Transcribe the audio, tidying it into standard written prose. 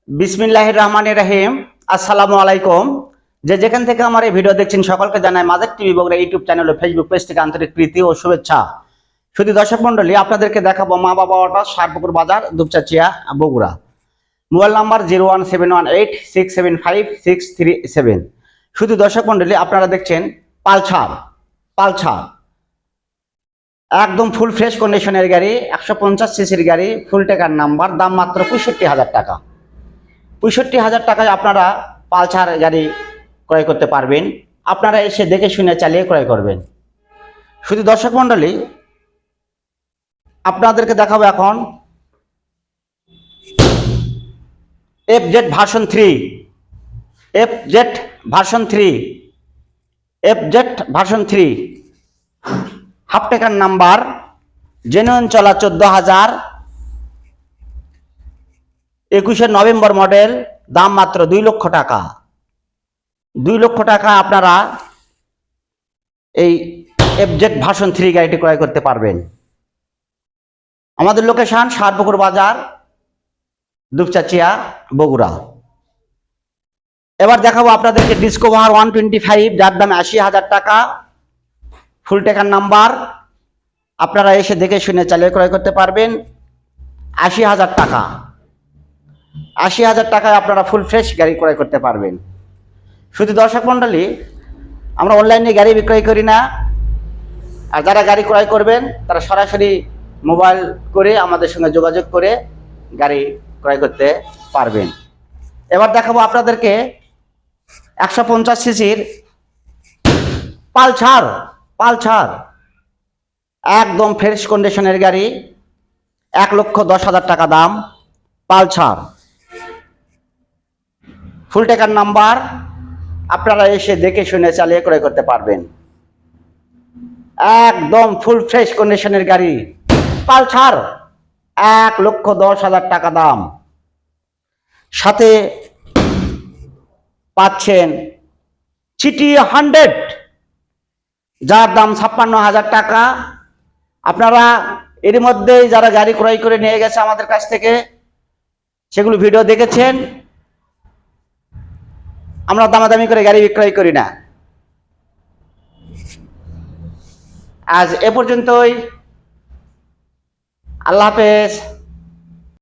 বিসমিল্লাহির রহমানির রহিম। আসসালামু আলাইকুম। যেখান থেকে আমার এই ভিডিও দেখছেন সকলকে জানাই mother TV Bogura YouTube channel ও ফেসবুক পেজ থেকে আন্তরিক প্রীতি ও শুভেচ্ছা। শুধু দর্শক মন্ডলী, আপনাদেরকে দেখাবো মা বাবা অটো, সারপুকুর বাজার, দুপচাচিয়া, বগুড়া। Mobile number 01718675637। শুধু দর্শক মন্ডলী, আপনারা দেখছেন পালসার। পালসার একদম ফুল ফ্রেশ কন্ডিশনের গাড়ি, 150 সিসির গাড়ি, ফুল টেকার নাম্বার, দাম মাত্র 65,000 টাকা। 65,000 টাকায় আপনারা পালসার গাড়ি ক্রয় করতে পারবেন। আপনারা এসে দেখে শুনে চালিয়ে ক্রয় করবেন। শুধু দর্শক মন্ডলী, আপনাদেরকে দেখাবো এখন FZ version 3, FZ version 3, FZ version 3, half টেকার নাম্বার, জেনুইন চলা 14,000, 21 নভেম্বর মডেল, দাম মাত্র 2 লক্ষ টাকা। 2 লক্ষ টাকা আপনারা এই এফজেড ভার্সন 3 গাড়িটি ক্রয় করতে পারবেন। আমাদের লোকেশন সারপুকুর বাজার, দুপচাচিয়া, বগুড়া। এবার দেখাবো আপনাদেরকে ডিসকভার 125, যার দাম 80,000 টাকা, ফুল টেকার নাম্বার। আপনারা এসে দেখে শুনে চালিয়ে ক্রয় করতে পারবেন। 80,000 টাকা, 80,000 টাকায় আপনারা ফুল ফ্রেশ গাড়ি ক্রয় করতে পারবেন। শুধু দর্শক মন্ডলী, আমরা অনলাইনে গাড়ি বিক্রয় করি না। আর যারা গাড়ি ক্রয় করবেন তারা সরাসরি মোবাইল করে আমাদের সঙ্গে যোগাযোগ করে গাড়ি ক্রয় করতে পারবেন। এবার দেখাবো আপনাদেরকে 150 সিসির পালসার। পালসার একদম ফ্রেশ কন্ডিশনের গাড়ি, 1,10,000 টাকা দাম। পালসার ফুল টেকার নাম্বার। আপনারা এসে দেখে শুনে চালিয়ে ক্রয় করতে পারবেন। একদম ফুল ফ্রেশ কন্ডিশনের গাড়ি পালসার, 1,10,000 টাকা দাম। সাথে পাচ্ছেন সিটি 100, যার দাম 56,000 টাকা। আপনারা এর মধ্যেই যারা গাড়ি ক্রয় করে নিয়ে গেছে আমাদের কাছ থেকে, সেগুলো ভিডিও দেখেছেন। আমরা দামাদামি করে গাড়ি বিক্রয় করি না। আজ এ পর্যন্তই। আল্লাহ হাফেজ।